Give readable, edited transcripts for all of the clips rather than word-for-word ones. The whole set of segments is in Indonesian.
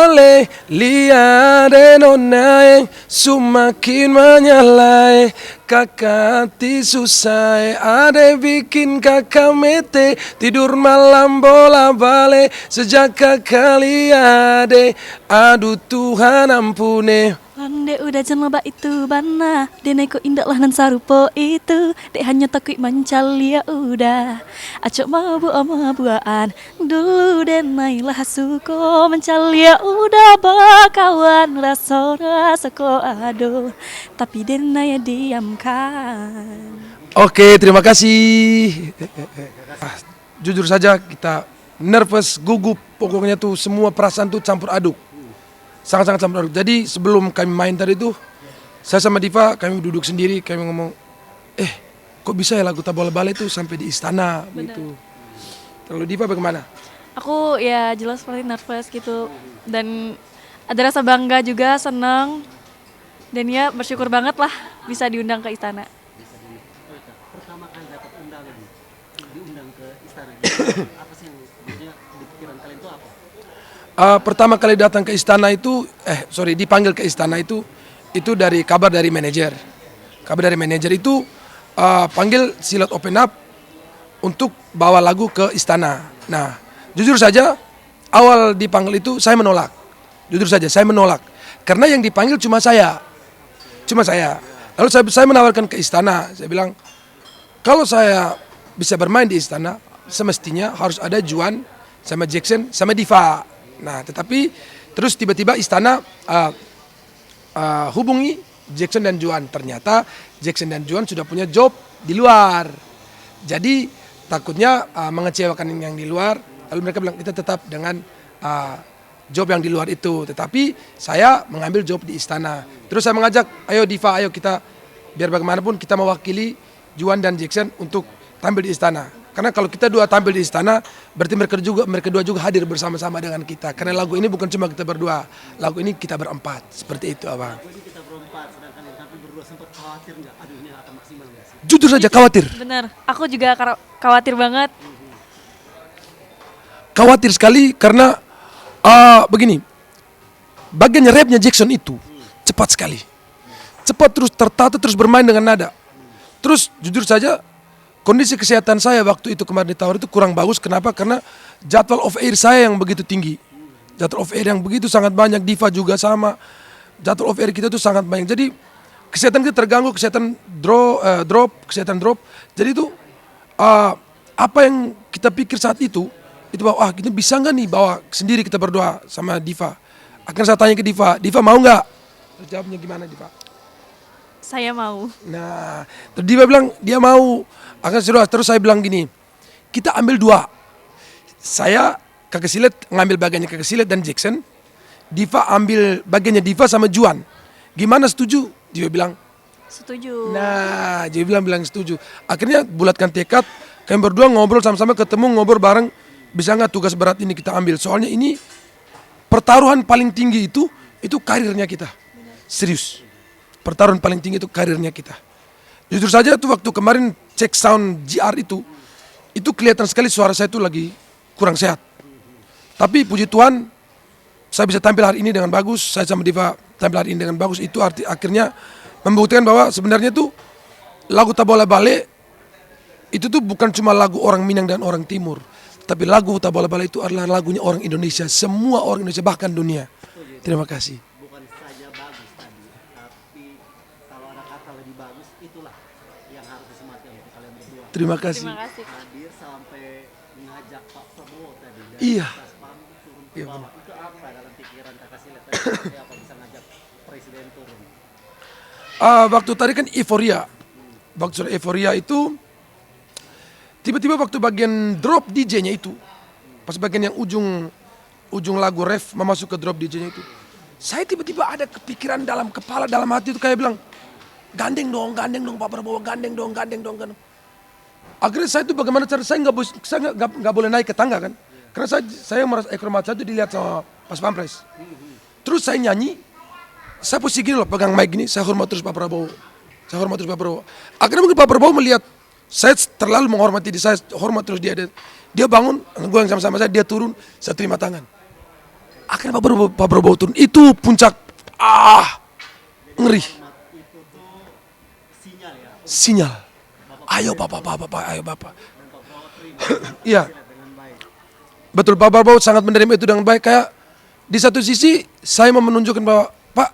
Ale lihat nona semakin menyalai kakak susah ada bikin kakak mete tidur malam bola balik sejak kakak lihat aduh Tuhan ampune. Lande udah jenloba itu bana Deneko indah lah nan sarupo itu Dek hanya takut mancal ya udah Acok mau buaan Dulu denai lah suko mancal ya udah bakawan rasa ko aduh Tapi denai diamkan. Oke, terima kasih. Jujur saja kita nervous, gugup, pokoknya tuh semua perasaan tuh campur aduk. Sangat-sangat campur aduk. Jadi sebelum kami main tadi tuh, saya sama Diva kami duduk sendiri, kami ngomong, kok bisa ya lagu Tabola Bale itu sampai di istana gitu. Kalau Diva bagaimana? Aku ya jelas paling nervous gitu dan ada rasa bangga juga, senang dan ya bersyukur banget lah bisa diundang ke istana. Pertama kali dapat undangan diundang ke istana apa sih yang maksudnya di pikiran kalian itu apa? Pertama kali datang ke istana itu, dipanggil ke istana itu dari kabar dari manajer. Kabar dari manajer itu panggil Silat Open Up untuk bawa lagu ke istana. Nah, jujur saja awal dipanggil itu saya menolak. Jujur saja saya menolak. Karena yang dipanggil cuma saya. Lalu saya menawarkan ke istana, saya bilang, kalau saya bisa bermain di istana, semestinya harus ada Juan, sama Jackson, sama Diva. Nah, tetapi terus tiba-tiba istana hubungi Jackson dan Juan. Ternyata Jackson dan Juan sudah punya job di luar. Jadi takutnya mengecewakan yang di luar. Lalu mereka bilang kita tetap dengan job yang di luar itu. Tetapi saya mengambil job di istana. Terus saya mengajak, ayo Diva, ayo kita biar bagaimanapun kita mewakili Juan dan Jackson untuk tampil di istana. Karena kalau kita dua tampil di istana, berarti mereka dua juga hadir bersama-sama dengan kita. Karena lagu ini bukan cuma kita berdua, lagu ini kita berempat. Seperti itu, Abang. Lagu ini kita berempat, sedangkan yang tampil berdua sempat khawatir nggak? Aduh, ini akan maksimal nggak sih? Jujur saja khawatir. Bener, aku juga khawatir banget. Khawatir sekali karena begini, bagian rapnya Jackson itu cepat sekali. Cepat terus tertata terus bermain dengan nada. Terus jujur saja, kondisi kesehatan saya waktu itu kemarin ditawar itu kurang bagus. Kenapa? Karena jadwal off air saya yang begitu tinggi. Jadwal off air yang begitu sangat banyak. Diva juga sama. Jadwal off air kita itu sangat banyak. Jadi kesehatan kita terganggu, kesehatan drop. Jadi itu apa yang kita pikir saat itu bahwa kita bisa nggak nih bawa sendiri kita berdua sama Diva. Akhirnya saya tanya ke Diva mau nggak? Jawabnya gimana Diva? Saya mau. Nah, terus Diva bilang dia mau. Akhirnya terus saya bilang gini, kita ambil dua. Saya kakak Silet ngambil bagiannya kakak Silet dan Jackson. Diva ambil bagiannya Diva sama Juan. Gimana, setuju? Diva bilang Setuju. nah, dia bilang setuju. Akhirnya bulatkan tekad, kami berdua ngobrol sama-sama, ketemu ngobrol bareng. Bisa nggak tugas berat ini kita ambil? Soalnya ini pertaruhan paling tinggi itu karirnya kita. Serius. Pertaruhan paling tinggi itu karirnya kita. Jujur saja tuh waktu kemarin cek sound GR itu kelihatan sekali suara saya itu lagi kurang sehat. Tapi puji Tuhan, saya bisa tampil hari ini dengan bagus. Saya sama Diva tampil hari ini dengan bagus. Itu akhirnya membuktikan bahwa sebenarnya tuh lagu Tabola Bale itu tuh bukan cuma lagu orang Minang dan orang Timur. Tapi lagu Tabola Bale itu adalah lagunya orang Indonesia. Semua orang Indonesia, bahkan dunia. Terima kasih. Bukan saja bagus tadi, tapi kalau ada kata lebih bagus, itulah yang harus disematkan untuk kalian berdua. Terima kasih. Terima kasih. Hadir sampai mengajak Pak Prabowo tadi dari Iya. atas panggung turun ke Iya, bawah. Itu apa dalam pikiran kakak Silet tadi? Seperti apa bisa ngajak presiden turun? Waktu tadi kan euforia. Waktu sudah euforia itu tiba-tiba waktu bagian drop DJ-nya itu, pas bagian yang ujung lagu ref masuk ke drop DJ-nya itu, saya tiba-tiba ada kepikiran dalam kepala, dalam hati itu kayak bilang, gandeng dong Pak Prabowo, gandeng dong. Akhirnya saya itu bagaimana cara saya nggak boleh naik ke tangga kan, karena saya merasa ekor mata saya itu dilihat sama Pas Pampres. Terus saya nyanyi, saya posisi gini loh, pegang mic gini, saya hormat terus Pak Prabowo. Akhirnya mungkin Pak Prabowo melihat saya terlalu menghormati saya hormat terus dia bangun, gue yang sama-sama saya, dia turun, saya terima tangan. Akhirnya Pak Prabowo turun. Itu puncak, ngeri. Itu tuh sinyal ya. Sinyal. Ayo Bapak, ayo Bapak. Dan Pak Prabowo terima Iya, dengan baik. betul, Pak Prabowo sangat menerima itu dengan baik. Kayak di satu sisi saya mau menunjukkan bahwa Pak,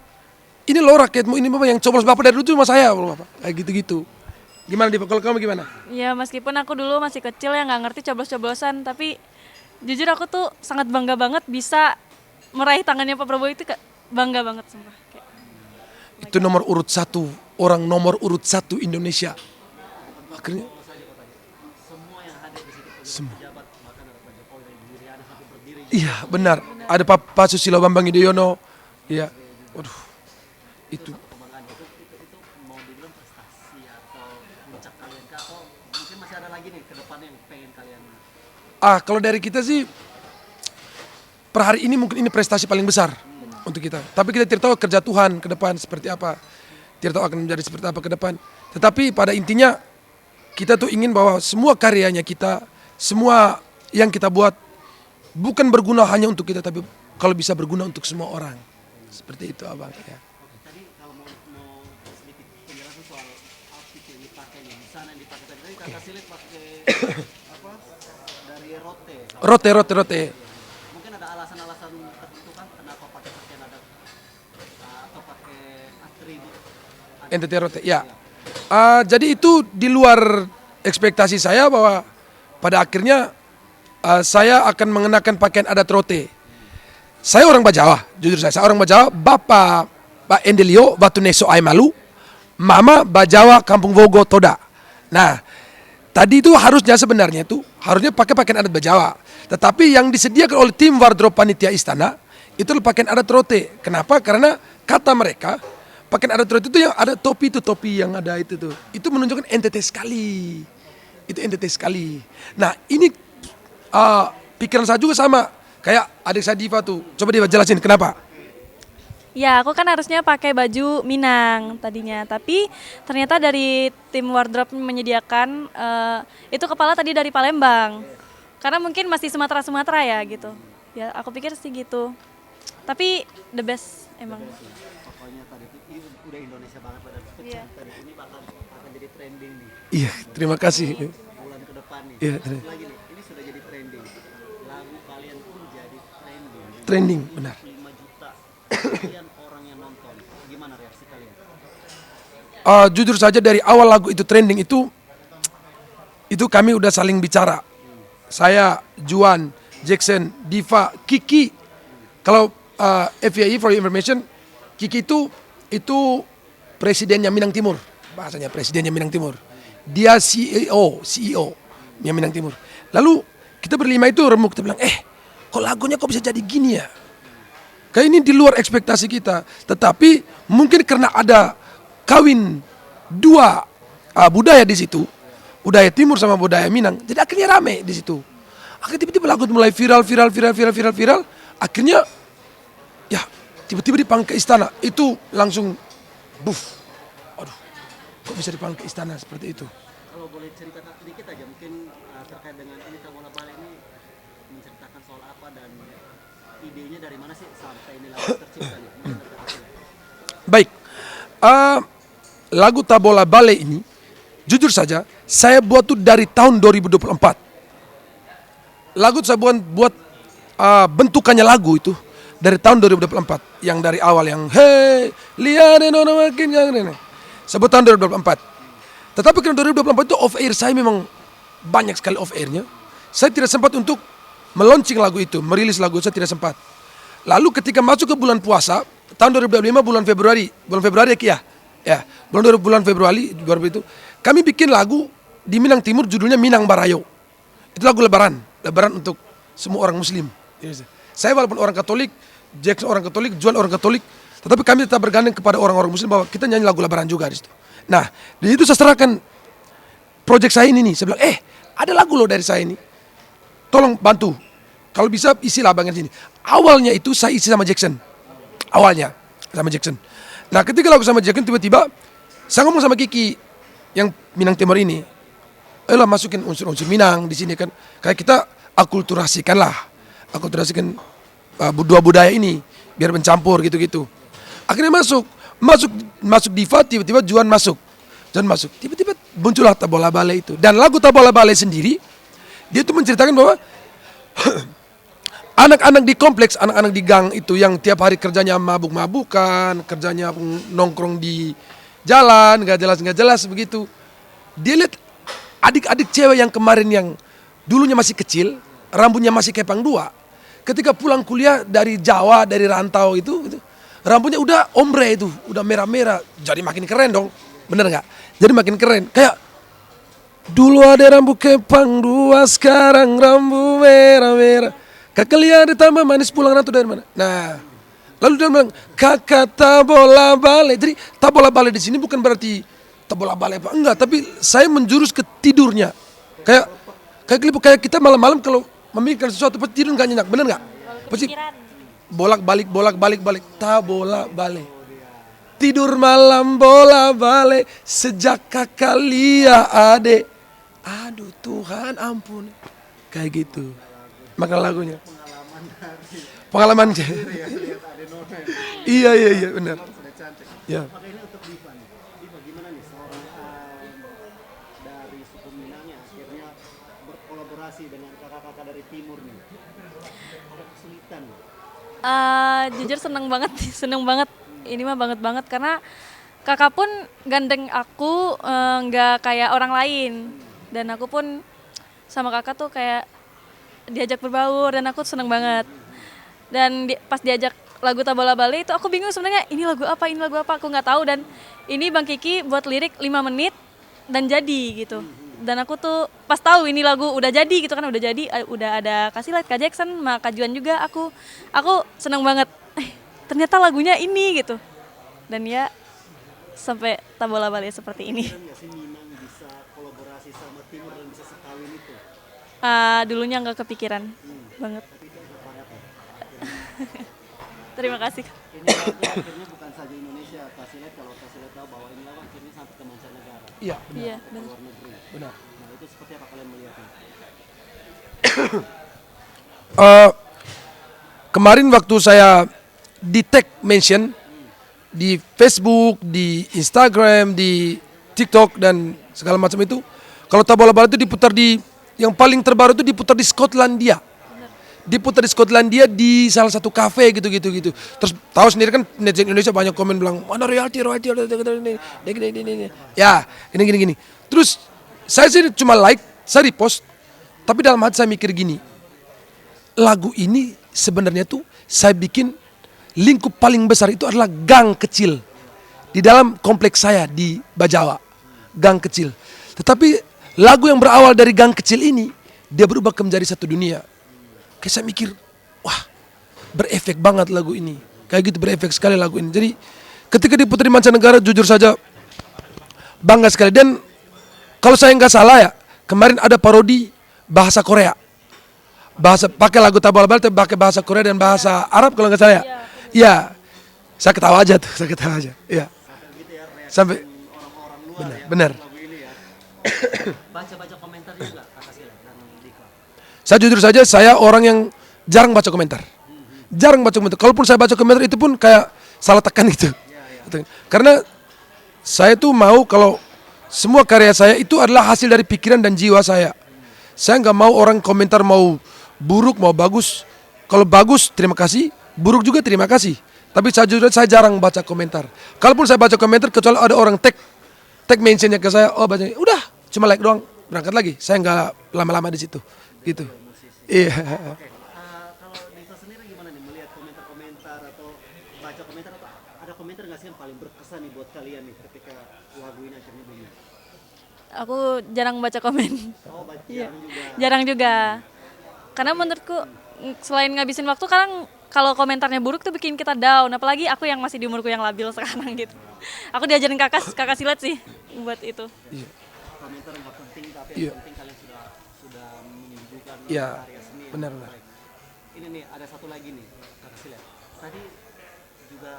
ini loh rakyatmu, ini Bapak yang coblos Bapak dari dulu cuma saya, Bapak. Kayak gitu-gitu. Gimana Diva, kalau kamu gimana? Ya meskipun aku dulu masih kecil ya nggak ngerti coblos-coblosan, tapi jujur aku tuh sangat bangga banget bisa meraih tangannya Pak Prabowo itu, bangga banget sumpah. Kayak, Itu nomor urut 1, orang nomor urut 1 Indonesia. Akhirnya Semua yang hadir di situ semua. pejabat, bahkan ada Pak Jokowi yang berdiri, ada sampai berdiri. Iya, benar. Ada Pak Susilo Bambang Yudhoyono. Iya. Waduh. Itu Kebanggaan itu mau dibilang prestasi atau puncak kalian kah? Atau mungkin masih ada lagi nih ke depan yang pengen kalian. kalau dari kita sih per hari ini mungkin ini prestasi paling besar untuk kita. Tapi kita tidak tahu kerja Tuhan ke depan seperti apa. Tidak tahu akan menjadi seperti apa ke depan. Tetapi pada intinya kita tuh ingin bahwa semua karyanya kita, semua yang kita buat bukan berguna hanya untuk kita, tapi kalau bisa berguna untuk semua orang. Seperti itu Abang ya. Oke, tadi kalau mau sedikit penjelasan soal outfit yang dipakai nih, busana yang dipakai tadi kakak Silit pakai apa? Dari rote. Rote. Mungkin ada alasan-alasan tertentu kan kenapa pakai pakaian adat atau pakai atribut NTT Rote, ya. Jadi itu di luar ekspektasi saya bahwa pada akhirnya saya akan mengenakan pakaian adat Rote. Saya orang Bajawa, jujur saya orang Bajawa. Pak Endelio Batu Neso Aimalu, Mama Bajawa Kampung Vogo Toda. Nah, tadi itu harusnya sebenarnya itu harusnya pakai pakaian adat Bajawa. Tetapi yang disediakan oleh tim wardrobe panitia istana itu pakaian adat Rote. Kenapa? Karena kata mereka pakaian adat Rote itu yang ada topi yang ada itu tuh. Itu menunjukkan NTT sekali. Itu NTT sekali. Nah, ini pikiran saya juga sama. Kayak adik saya Diva tuh. Coba Diva jelasin kenapa? ya aku kan harusnya pakai baju Minang tadinya, tapi ternyata dari tim wardrobe menyediakan itu kepala tadi dari Palembang. Karena mungkin masih Sumatera ya gitu. Ya aku pikir sih gitu. Tapi the best emang. pokoknya tadi itu udah Indonesia banget pada Iya. tadi ini akan jadi trending nih Iya, terima kasih. bulan ke depan nih. Iya, Satu lagi nih, ini sudah jadi trending. Lagu kalian pun jadi trending. trending, benar. 5 juta sekian orang yang nonton. Gimana reaksi kalian? Jujur saja dari awal lagu itu trending itu kami udah saling bicara. Saya, Juan, Jackson, Diva, Kiki. Kalau FYI for your information, Kiki itu presidennya Minang Timur, bahasanya presidennya Minang Timur. Dia CEO yang Minang Timur. Lalu kita berlima itu remuk, kita bilang, kok lagunya kok bisa jadi gini ya? Kayak ini di luar ekspektasi kita. Tetapi mungkin karena ada kawin dua budaya di situ, budaya Timur sama budaya Minang, jadi akhirnya rame di situ. Akhirnya tiba-tiba lagu mulai viral. Akhirnya ya tiba-tiba dipanggil ke istana, itu langsung buff. Aduh, kok bisa dipanggil ke istana seperti itu? Kalau boleh cerita sedikit aja mungkin terkait dengan ini Tabola Bale ini menceritakan soal apa dan idenya dari mana sih sampai ini lagu tercipta nih? Mungkin dari Kak Silit. Baik, lagu Tabola Bale ini jujur saja saya buat tuh dari tahun 2024. Lagu saya buat bentukannya lagu itu dari tahun 2024, yang dari awal yang hey lihat makin yang ini sebut tahun 2024. Tetapi karena 2024 itu off air, saya memang banyak sekali off airnya, saya tidak sempat untuk meluncing lagu itu, merilis lagu, saya tidak sempat. Lalu ketika masuk ke bulan puasa tahun 2025 bulan Februari ya bulan Februari itu kami bikin lagu di Minang Timur, judulnya Minang Barayo. Itu lagu lebaran untuk semua orang Muslim. Saya walaupun orang Katolik, Jackson orang Katolik, Juan orang Katolik, tetapi kami tetap bergandeng kepada orang-orang Muslim bahwa kita nyanyi lagu lebaran juga di situ. Nah, di situ saya serahkan proyek saya ini nih. Saya bilang, ada lagu loh dari saya ini. Tolong bantu. Kalau bisa isilah bagian sini. Awalnya itu saya isi sama Jackson. Nah, ketika lagu sama Jackson tiba-tiba saya ngomong sama Kiki yang Minang Timur ini, ayolah masukin unsur-unsur Minang di sini kan. Kayak kita akulturasikan dua budaya ini biar mencampur gitu-gitu. Akhirnya masuk Diva, tiba-tiba Juan masuk, tiba-tiba muncullah Tabola Bale itu. Dan lagu Tabola Bale sendiri dia tuh menceritakan bahwa anak-anak di kompleks, anak-anak di gang itu yang tiap hari kerjanya mabuk-mabukan, kerjanya nongkrong di jalan, nggak jelas begitu. Dia lihat adik-adik cewek yang kemarin yang dulunya masih kecil, rambutnya masih kepang dua, ketika pulang kuliah dari Jawa, dari rantau itu rambutnya udah ombre itu, udah merah-merah, jadi makin keren dong, bener nggak? Jadi makin keren, kayak dulu ada rambut kepang dua, sekarang rambut merah-merah. Kakak lihat ditambah manis pulang rantau dari mana? Nah, lalu dia bilang kakak Tabola Bale. Jadi Tabola Bale di sini bukan berarti Tabola Bale apa enggak, tapi saya menjurus ke tidurnya. Kayak kita malam-malam kalau memikirkan sesuatu pasti tidur nggak nyenyak, bener nggak? Pasti bolak-balik Tabola Bale. Tidur malam bola bale sejak kakak lihat adek. Aduh Tuhan ampun. Kayak gitu. Maka lagunya. Pengalaman. Iya benar. Ya. Maka ini untuk Diva nih. Diva gimana nih seorang dari suku Minang yang akhirnya berkolaborasi dengan kakak-kakak dari timur nih. Ada kesulitan. Jujur seneng banget. Ini mah banget karena kakak pun gandeng aku nggak kayak orang lain, dan aku pun sama kakak tuh kayak diajak berbaur dan aku seneng banget. Dan pas diajak lagu Tabola Bale itu aku bingung sebenarnya ini lagu apa aku nggak tahu, dan ini Bang Kiki buat lirik 5 menit dan jadi gitu. Dan aku tuh pas tahu ini lagu udah jadi gitu kan, udah ada kasih lihat Kak Jackson, Kak Juan juga, aku seneng banget. Ternyata lagunya ini gitu, dan ya sampai Tabola Bale seperti ini. Keren nggak sih Minang bisa kolaborasi sama timur dan bisa sekawin itu? Dulunya nggak kepikiran banget. Tapi itu hebat banget ya. Terima kasih. Ini lagu akhirnya bukan saja Indonesia, kasih lihat kalau kasih lihat tahu bahwa ini lagu akhirnya sampai ke mancanegara, Iya, Iya, ke benar. luar negeri. benar. Nah itu seperti apa kalian melihatnya? Kemarin waktu saya di tag mention di Facebook, di Instagram, di TikTok dan segala macam itu, kalau Tabola Bale itu diputar yang paling terbaru itu diputar di Skotlandia. Diputar di Skotlandia di salah satu kafe gitu. Terus tahu sendiri kan netizen Indonesia banyak komen bilang mana royalti ya gini. Terus saya sih cuma like, saya repost, tapi dalam hati saya mikir gini, lagu ini sebenarnya tuh saya bikin lingkup paling besar itu adalah gang kecil di dalam kompleks saya di Bajawa, gang kecil. Tetapi lagu yang berawal dari gang kecil ini dia berubah menjadi satu dunia. Kayak saya mikir, wah berefek banget lagu ini. Kayak gitu berefek sekali lagu ini. Jadi ketika diputar di mancanegara jujur saja bangga sekali. Dan kalau saya nggak salah ya, kemarin ada parodi bahasa Korea. Pakai lagu Tabola Bale tapi pakai bahasa Korea dan bahasa Arab kalau nggak salah ya. Iya. Saya ketawa aja. Iya. Sampai Orang-orang luar yang benar. lagu ini ya. Baca-baca komentarnya nggak Kakak Sile dan Diva? Saya jujur saja, saya orang yang jarang baca komentar. Kalaupun saya baca komentar itu pun kayak salah tekan gitu. Karena saya tuh mau kalau semua karya saya itu adalah hasil dari pikiran dan jiwa saya. Saya nggak mau orang komentar mau buruk mau bagus. Kalau bagus terima kasih, buruk juga terima kasih. Tapi saya jujur saya jarang baca komentar. Kalaupun saya baca komentar kecuali ada orang tag mentionnya ke saya, oh baca, udah cuma like doang, berangkat lagi. Saya nggak lama-lama di situ, gitu. Iya. Oke. Kalau Diva sendiri gimana nih melihat komentar-komentar atau baca komentar, atau ada komentar nggak sih yang paling berkesan nih buat kalian nih ketika lagu ini akhirnya bunyi? Aku jarang baca komen. Oh baca Iya. juga. Jarang juga. Karena menurutku selain ngabisin waktu, kalau komentarnya buruk tuh bikin kita down. Apalagi aku yang masih di umurku yang labil sekarang gitu. Aku diajarin kakak silat sih buat itu. Komentar nggak penting tapi Iya. yang penting kalian sudah menunjukkan Iya, karya seni yang benar. baik. Ini nih ada satu lagi nih Kakak Sile. Tadi juga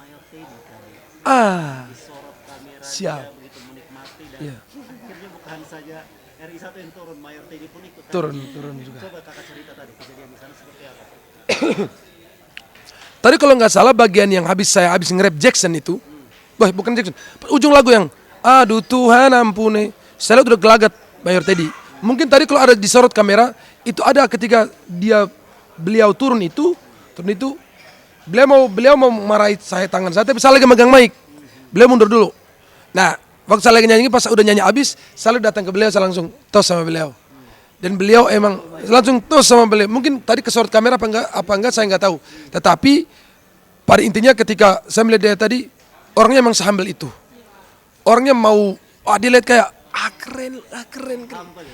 Mayor Teddy tadi disorot kamera Siap. dia begitu menikmati dan Iya. akhirnya bukan saja RI 1 yang turun, Mayor Teddy pun ikut. turun juga. Coba kakak cerita tadi kejadian di sana seperti apa. Tadi kalau nggak salah bagian yang saya habis nge-rap Jackson itu, bukan Jackson, ujung lagu yang aduh Tuhan ampuni, saya lihat udah gelagat Mayor Teddy. Mungkin tadi kalau ada disorot kamera, itu ada ketika beliau turun itu, beliau mau marahi saya tangan saya, tapi saya lagi megang mic, beliau mundur dulu. Nah, waktu saya lagi nyanyi, pas udah nyanyi habis, saya datang ke beliau, saya langsung tos sama beliau. Dan beliau emang langsung tos sama beliau. Mungkin tadi kesorot kamera apa enggak saya nggak tahu. Tetapi pada intinya ketika saya melihat dia tadi, orangnya emang sehumble itu. Orangnya mau, dilihat kayak keren.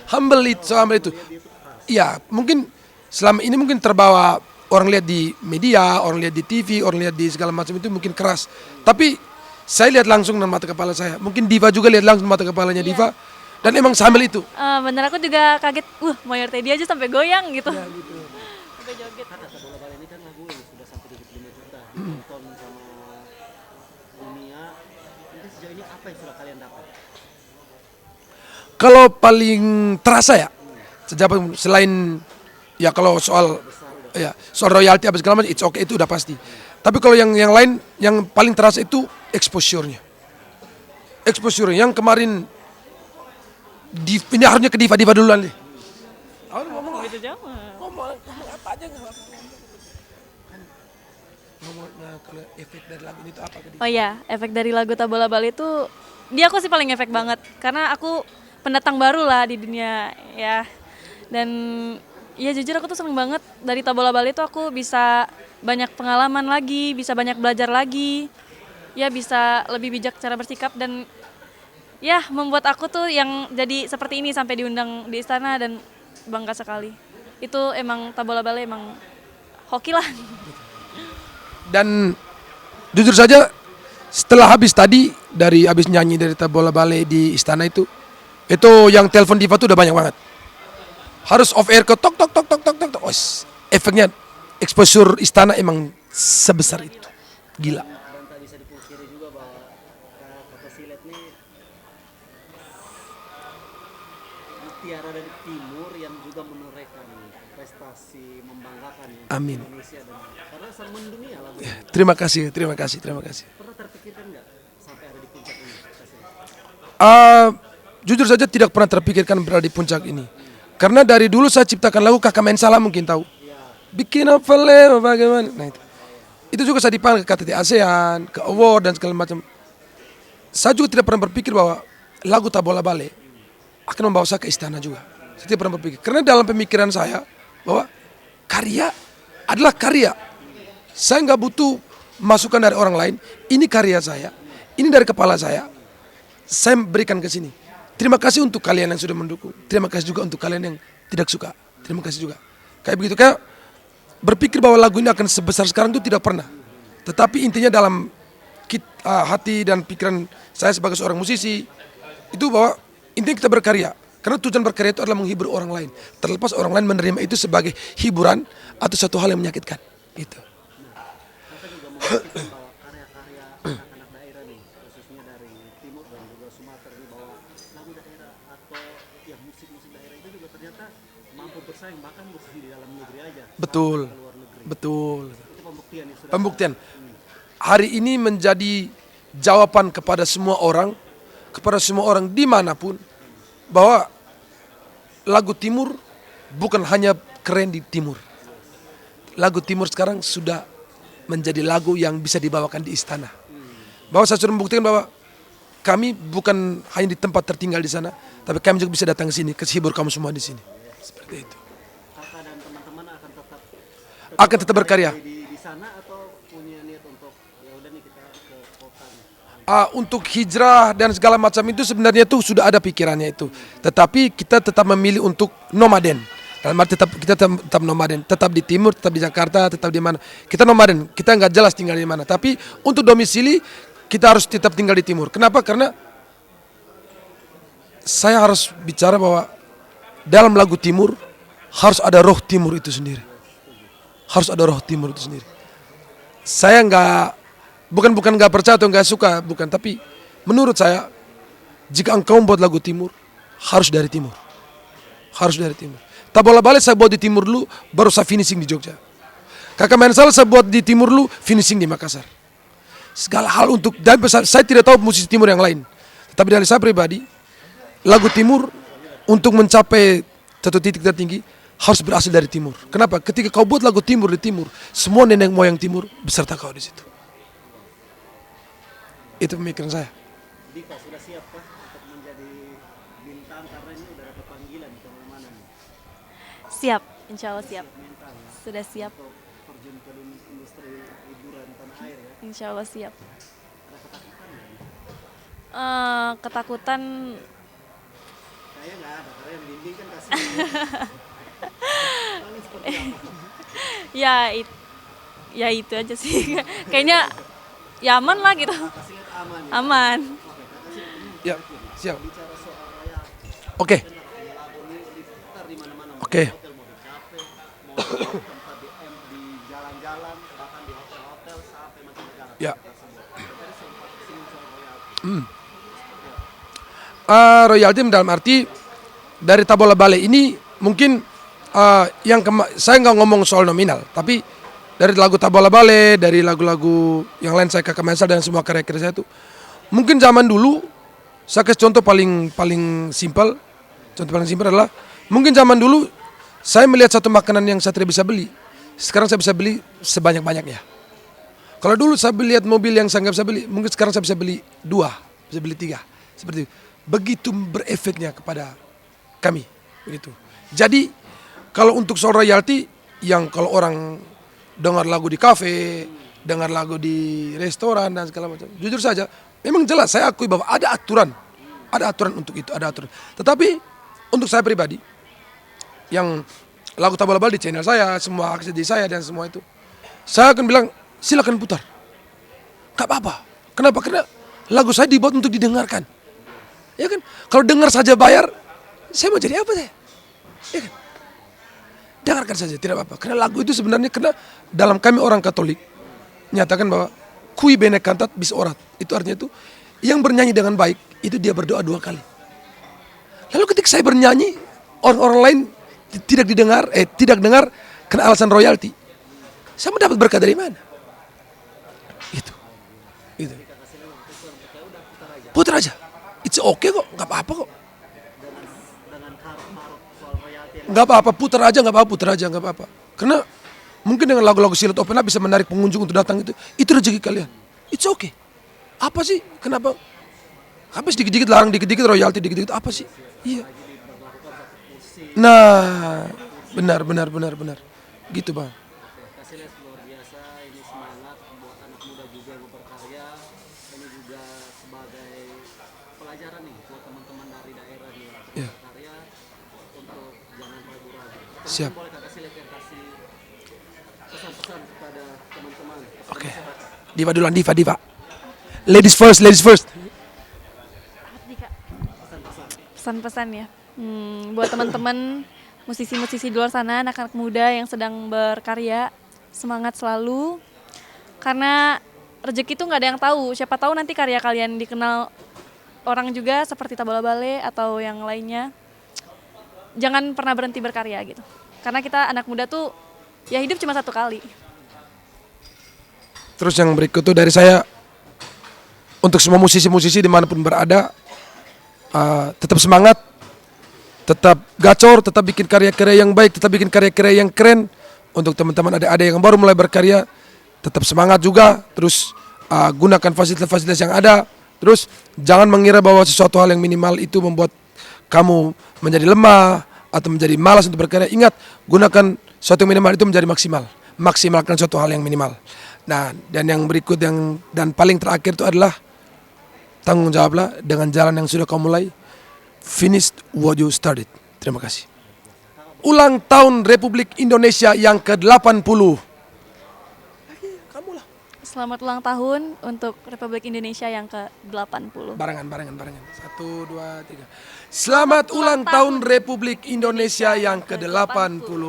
Humble itu. Iya, mungkin selama ini mungkin terbawa orang lihat di media, orang lihat di TV, orang lihat di segala macam itu mungkin keras. Tapi saya lihat langsung dengan mata kepala saya. Mungkin Diva juga lihat langsung mata kepalanya Diva. Dan emang sehumble itu. Bener, aku juga kaget, Mayor Teddy aja sampai goyang gitu. Ya, gitu. Sampai joget. Kata bola bali ini kan lagu yang sudah sampai 25 juta ditonton sama dunia. Mungkin sejauh ini apa yang sudah kalian dapat? Kalau paling terasa ya, selain ya kalau soal royalti apa segala macam, it's okay, itu udah pasti. Tapi kalau yang lain, yang paling terasa itu exposure-nya. Yang kemarin ini harusnya ke Diva duluan deh. Ngomong gitu jangan. Ngomong apa aja nggak apa-apa. Ngomongnya kalau efek dari lagu itu apa tadi? Oh iya, efek dari lagu Tabola Bali itu aku sih paling efek banget karena aku pendatang baru lah di dunia ya. Dan ya jujur aku tuh seneng banget dari Tabola Bali itu aku bisa banyak pengalaman lagi, bisa banyak belajar lagi. Ya bisa lebih bijak cara bersikap dan ya membuat aku tuh yang jadi seperti ini sampai diundang di istana dan bangga sekali. Itu emang Tabola Bali emang hoki lah. Dan jujur saja setelah habis nyanyi dari Tabola Bali di istana itu yang telepon Diva tuh udah banyak banget. Harus off air ke tok. Efeknya exposure istana emang sebesar itu. Gila. Dan tak bisa dipungkiri juga bahwa kata Silet nih mutiara dari timur yang juga menorehkan prestasi membanggakan Amin. Indonesia dan karena sang mendunia lagu ini. Terima kasih. Pernah terpikirkan nggak sampai ada di puncak ini? Kak Silet? Jujur saja tidak pernah terpikirkan berada di puncak ini. Karena dari dulu saya ciptakan lagu Kakak Main Salah mungkin tahu. Bikin apa bagaimana. Nah itu juga saya dipanggil ke KTT ASEAN, ke award dan segala macam. Saya juga tidak pernah berpikir bahwa lagu Tabola Bali akan membawa saya ke istana juga. Saya tidak pernah berpikir. Karena dalam pemikiran saya bahwa karya adalah karya. Saya nggak butuh masukan dari orang lain. Ini karya saya. Ini dari kepala saya. Saya berikan ke sini. Terima kasih untuk kalian yang sudah mendukung. Terima kasih juga untuk kalian yang tidak suka. Terima kasih juga. Kayak begitu, kayak berpikir bahwa lagu ini akan sebesar sekarang itu tidak pernah. Tetapi intinya dalam hati dan pikiran saya sebagai seorang musisi itu bahwa intinya kita berkarya. Karena tujuan berkarya itu adalah menghibur orang lain. Terlepas orang lain menerima itu sebagai hiburan atau satu hal yang menyakitkan. Gitu. Kita juga membuktikan bahwa karya-karya anak-anak daerah nih, khususnya dari timur dan juga Sumatera ini bahwa lagu daerah atau ya musik-musik daerah itu juga ternyata mampu bersaing bahkan bukan di dalam negeri aja. Betul. Sampai ke luar negeri. Betul. Itu pembuktian yang sudah. Pembuktian. Hari ini menjadi jawaban kepada semua orang dimanapun bahwa lagu Timur bukan hanya keren di Timur. Lagu Timur sekarang sudah menjadi lagu yang bisa dibawakan di istana. Bahwa saya sudah membuktikan bahwa kami bukan hanya di tempat tertinggal di sana, tapi kami juga bisa datang ke sini, hibur kamu semua di sini. Seperti itu. Kakak dan teman-teman akan tetap berkarya. di sana atau punya niat untuk ya udah nih kita ke kota nih. Untuk hijrah dan segala macam itu sebenarnya itu sudah ada pikirannya itu. Tetapi kita tetap memilih untuk nomaden. Dalam arti kita tetap nomaden, tetap di timur, tetap di Jakarta, tetap di mana. Kita nomaden, kita nggak jelas tinggal di mana. Tapi untuk domisili kita harus tetap tinggal di timur. Kenapa? Karena saya harus bicara bahwa dalam lagu timur harus ada roh timur itu sendiri. Harus ada roh timur itu sendiri. Saya bukan nggak percaya atau nggak suka, bukan. Tapi menurut saya jika engkau membuat lagu timur harus dari timur. harus dari timur. Tabola Bale saya buat di timur dulu, baru saya finishing di Jogja. Kakak Mensal saya buat di timur dulu, finishing di Makassar. Segala hal untuk, dan saya tidak tahu musisi timur yang lain. Tapi dari saya pribadi, lagu timur untuk mencapai satu titik tertinggi harus berasal dari timur. Kenapa? Ketika kau buat lagu timur di timur, semua nenek moyang timur beserta kau di situ. Itu pemikiran saya. Dika sudah siap kah untuk menjadi bintang karena ini udah dapat panggilan ke mana-mana nih? Siap, insya Allah siap. Mental ya, Sudah siap, untuk terjun ke industri hiburan tanah air ya. insya Allah siap. Ada ketakutan nggak? Ketakutan, Kayaknya nggak ada, karena yang bimbing kan kasih. Paling seperti apa? ya, ya itu aja sih. Kayaknya ya aman lah gitu. Kasih lihat aman ya. Aman. Oke, kakak sih ini Ya, siap. bicara soal royalti. Oke, Lagu ini diputar di mana-mana. Mau Oke. di hotel, mau di kafe, mau di tempat di jalan-jalan, bahkan di hotel-hotel sampai mancanegara. Ya. Tersebut. Tadi sempat singgung soal royalti. Royalti dalam arti dari Tabola Bale ini mungkin saya nggak ngomong soal nominal, tapi dari lagu Tabola Bale, dari lagu-lagu yang lain saya Kakak Mensal dan semua karya-karya saya itu, mungkin zaman dulu saya kasih contoh paling simpel. Contoh paling simpel adalah mungkin zaman dulu saya melihat satu makanan yang saya tidak bisa beli, sekarang saya bisa beli sebanyak-banyaknya. Kalau dulu saya lihat mobil yang saya nggak bisa beli, mungkin sekarang saya bisa beli 2, bisa beli 3, seperti itu. Begitu berefeknya kepada kami, begitu. Jadi kalau untuk soal royalti, yang kalau orang dengar lagu di kafe, dengar lagu di restoran dan segala macam, jujur saja, memang jelas saya akui bahwa ada aturan untuk itu, ada aturan. Tetapi untuk saya pribadi, yang lagu Tabola Bale di channel saya, semua akses di saya dan semua itu, saya akan bilang silakan putar, gak apa-apa. Kenapa? Karena lagu saya dibuat untuk didengarkan, ya kan? Kalau dengar saja bayar, saya mau jadi apa saya? Ya kan? Dengarkan saja, tidak apa-apa. Karena lagu itu sebenarnya, karena dalam kami orang Katolik nyatakan bahwa kui bene kantat bis orat. Itu artinya itu yang bernyanyi dengan baik itu dia berdoa 2 kali. Lalu ketika saya bernyanyi, orang-orang lain tidak dengar karena alasan royalti. Saya mendapat berkah dari mana? Itu. Putar aja. It's okay kok, nggak apa-apa kok. Dengan harap soal royalti yang Nggak apa-apa, putar aja nggak apa-apa. Karena mungkin dengan lagu-lagu Silat Opena bisa menarik pengunjung untuk datang itu rezeki kalian. It's okay. Apa sih? Kenapa? Habis dikit-dikit larang, dikit-dikit royalti, dikit-dikit apa sih? Iya. Nah, benar. Gitu bang. kasih lihat luar biasa, ini semangat buat anak muda juga yang berkarya. Ini juga sebagai pelajaran nih buat teman-teman dari daerah nih yang Iya. berkarya untuk jangan ragu-ragu. Siap. Boleh kakak kasih lihat yang kasih pesan-pesan kepada teman-teman. Oke. Diva duluan, Diva. Ladies first. pesan-pesan ya. Buat teman-teman musisi-musisi di luar sana, anak-anak muda yang sedang berkarya, semangat selalu. Karena rezeki itu nggak ada yang tahu. Siapa tahu nanti karya kalian dikenal orang juga seperti Tabola Bale atau yang lainnya. Jangan pernah berhenti berkarya gitu. Karena kita anak muda tuh ya hidup cuma 1 kali. Terus yang berikut tuh dari saya, untuk semua musisi-musisi dimanapun berada, tetap semangat, tetap gacor, tetap bikin karya-karya yang baik, tetap bikin karya-karya yang keren. Untuk teman-teman adik-adik yang baru mulai berkarya, tetap semangat juga. Terus gunakan fasilitas-fasilitas yang ada. Terus jangan mengira bahwa sesuatu hal yang minimal itu membuat kamu menjadi lemah atau menjadi malas untuk berkarya. Ingat, gunakan sesuatu yang minimal itu menjadi maksimal. Maksimalkan suatu hal yang minimal. Nah, dan yang berikut dan paling terakhir itu adalah tanggung jawablah dengan jalan yang sudah kamu mulai. Finish what you started. Terima kasih. Ulang tahun Republik Indonesia yang ke-80. Kamulah. Selamat ulang tahun untuk Republik Indonesia yang ke-80. Barengan. 1, 2, 3. Selamat ulang tahun Republik Indonesia yang ke-80.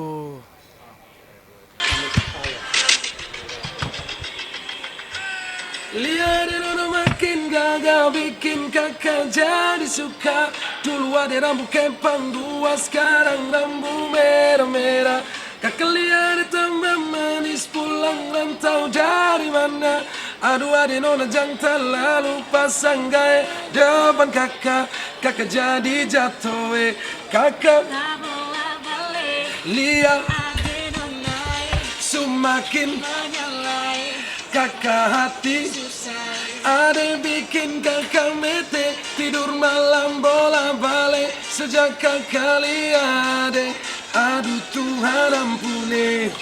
Lihat dulu makin gagal bikin kakak jadi suka. Dulu ada rambut kempang dua, sekarang rambut merah-merah. Kakak lihat tambah manis, pulang rantau dari mana? Aduh ade nona jangan lalu pasang gaya depan kakak. Kakak jadi jatuh kakak lihat semakin kakak hati. Ada bikin kakak mete, tidur malam bola balik sejak kakak lihat. Aduh Tuhan ampuni.